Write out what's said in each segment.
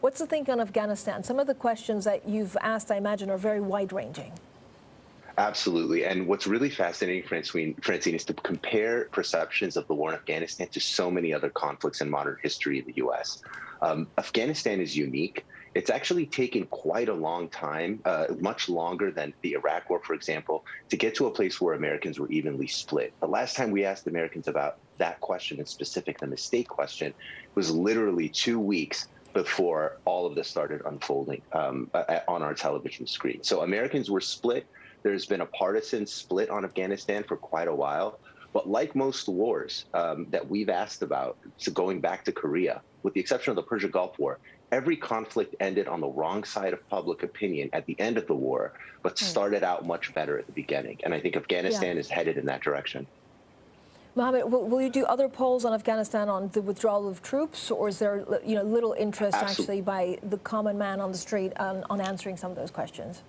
What's the thinking on Afghanistan? Some of the questions that you've asked, I imagine, are very wide-ranging. Absolutely. And what's really fascinating, Francine, is to compare perceptions of the war in Afghanistan to so many other conflicts in modern history in the U.S. Afghanistan is unique. It's actually taken quite a long time, much longer than the Iraq War, for example, to get to a place where Americans were evenly split. The last time we asked Americans about that question in specific, the mistake question, was literally 2 weeks before all of this started unfolding on our television screen. So Americans were split. There's been a partisan split on Afghanistan for quite a while. But like most wars that we've asked about, so going back to Korea, with the exception of the Persian Gulf War, every conflict ended on the wrong side of public opinion at the end of the war, but started out much better at the beginning. And I think Afghanistan is headed in that direction. Mohamed, will you do other polls on Afghanistan on the withdrawal of troops, or is there little interest actually by the common man on the street on answering some of those questions?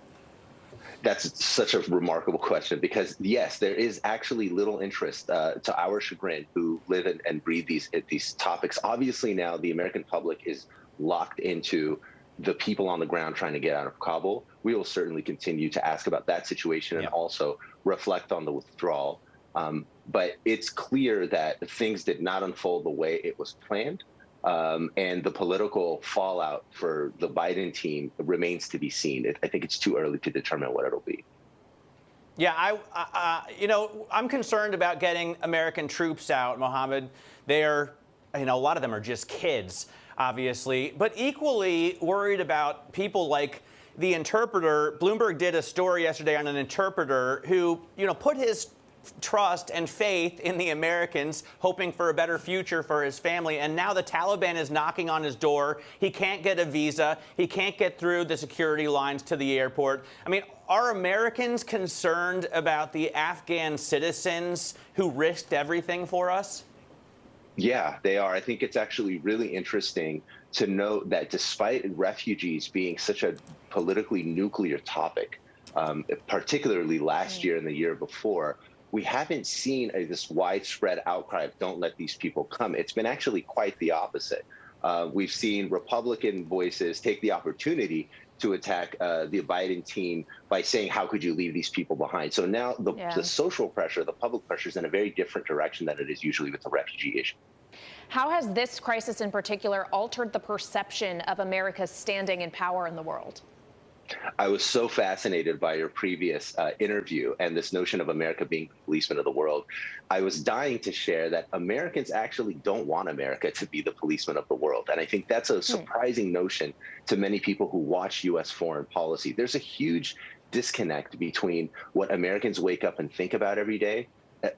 That's such a remarkable question because, yes, there is actually little interest to our chagrin who live and breathe these topics. Obviously, now the American public is locked into the people on the ground trying to get out of Kabul. We will certainly continue to ask about that situation and also reflect on the withdrawal. But it's clear that things did not unfold the way it was planned. And the political fallout for the Biden team remains to be seen. I think it's too early to determine what it'll be. Yeah, I'm concerned about getting American troops out, Mohamed. They're, a lot of them are just kids, obviously, but equally worried about people like the interpreter. Bloomberg did a story yesterday on an interpreter who, put his trust and faith in the Americans, hoping for a better future for his family. And now the Taliban is knocking on his door. He can't get a visa. He can't get through the security lines to the airport. I mean, are Americans concerned about the Afghan citizens who risked everything for us? Yeah, they are. I think it's actually really interesting to note that despite refugees being such a politically nuclear topic, particularly last year and the year before, we haven't seen this widespread outcry of don't let these people come. It's been actually quite the opposite. We've seen Republican voices take the opportunity to attack the Biden team by saying, how could you leave these people behind? So now the social pressure, the public pressure is in a very different direction than it is usually with the refugee issue. How has this crisis in particular altered the perception of America's standing and power in the world? I was so fascinated by your previous interview and this notion of America being the policeman of the world. I was dying to share that Americans actually don't want America to be the policeman of the world. And I think that's a surprising notion to many people who watch U.S. foreign policy. There's a huge disconnect between what Americans wake up and think about every day,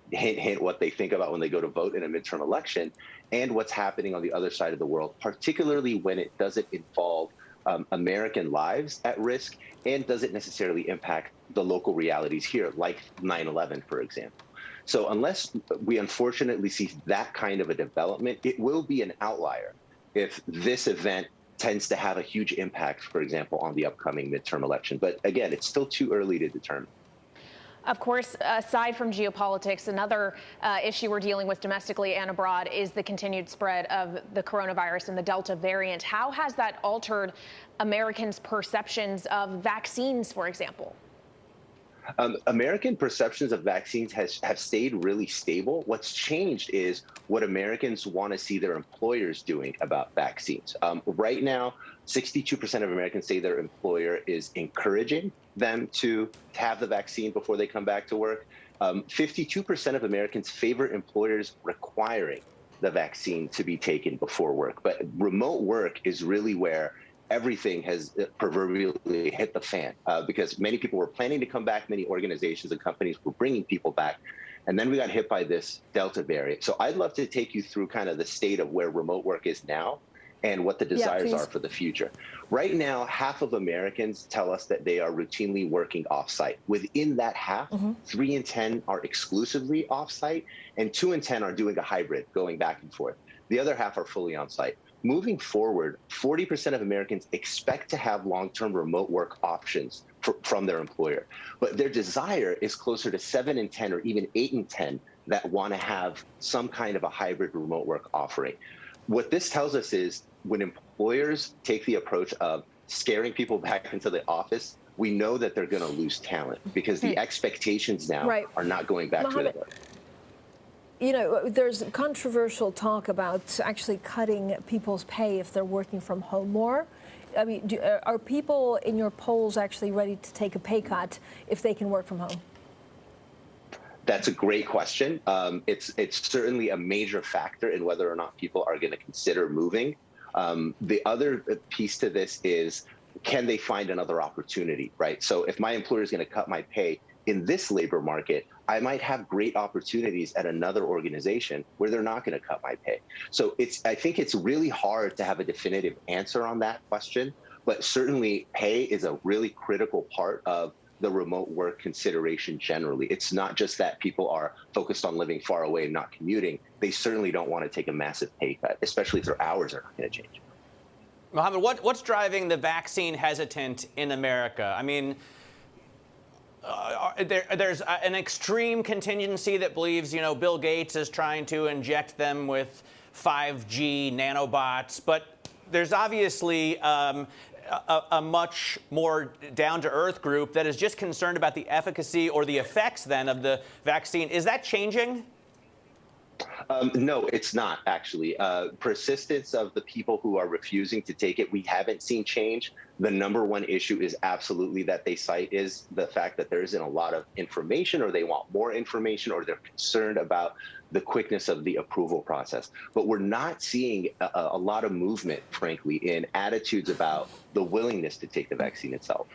hint, hint, what they think about when they go to vote in a midterm election, and what's happening on the other side of the world, particularly when it doesn't involve American lives at risk and doesn't necessarily impact the local realities here, like 9/11, for example. So unless we unfortunately see that kind of a development, it will be an outlier if this event tends to have a huge impact, for example, on the upcoming midterm election. But again, it's still too early to determine. Of course, aside from geopolitics, another issue we're dealing with domestically and abroad is the continued spread of the coronavirus and the Delta variant. How has that altered Americans' perceptions of vaccines, for example? American perceptions of vaccines have stayed really stable. What's changed is what Americans want to see their employers doing about vaccines. Right now, 62% of Americans say their employer is encouraging them to have the vaccine before they come back to work. 52% of Americans favor employers requiring the vaccine to be taken before work. But remote work is really where everything has proverbially hit the fan because many people were planning to come back. Many organizations and companies were bringing people back. And then we got hit by this Delta variant. So I'd love to take you through kind of the state of where remote work is now and what the desires are for the future. Right now, half of Americans tell us that they are routinely working offsite. Within that half, 3 in 10 are exclusively offsite, and 2 in 10 are doing a hybrid, going back and forth. The other half are fully on site. Moving forward, 40% of Americans expect to have long-term remote work options from their employer. But their desire is closer to 7 in 10 or even 8 in 10 that want to have some kind of a hybrid remote work offering. What this tells us is when employers take the approach of scaring people back into the office, we know that they're going to lose talent because the expectations now are not going back to it. You know, there's controversial talk about actually cutting people's pay if they're working from home more. I mean, are people in your polls actually ready to take a pay cut if they can work from home? That's a great question. It's certainly a major factor in whether or not people are going to consider moving. The other piece to this is, can they find another opportunity, right? So if my employer is going to cut my pay in this labor market, I might have great opportunities at another organization where they're not going to cut my pay. So I think it's really hard to have a definitive answer on that question, but certainly pay is a really critical part of the remote work consideration generally. It's not just that people are focused on living far away and not commuting. They certainly don't want to take a massive pay cut, especially if their hours are not going to change. Mohamed, what's driving the vaccine hesitant in America? I mean, there's an extreme contingency that believes, you know, Bill Gates is trying to inject them with 5G nanobots, but there's obviously a much more down-to-earth group that is just concerned about the efficacy or the effects then of the vaccine. Is that changing? No, it's not, actually. Persistence of the people who are refusing to take it, we haven't seen change. The number one issue is absolutely that they cite is the fact that there isn't a lot of information, or they want more information, or they're concerned about the quickness of the approval process. But we're not seeing a lot of movement, frankly, in attitudes about the willingness to take the vaccine itself.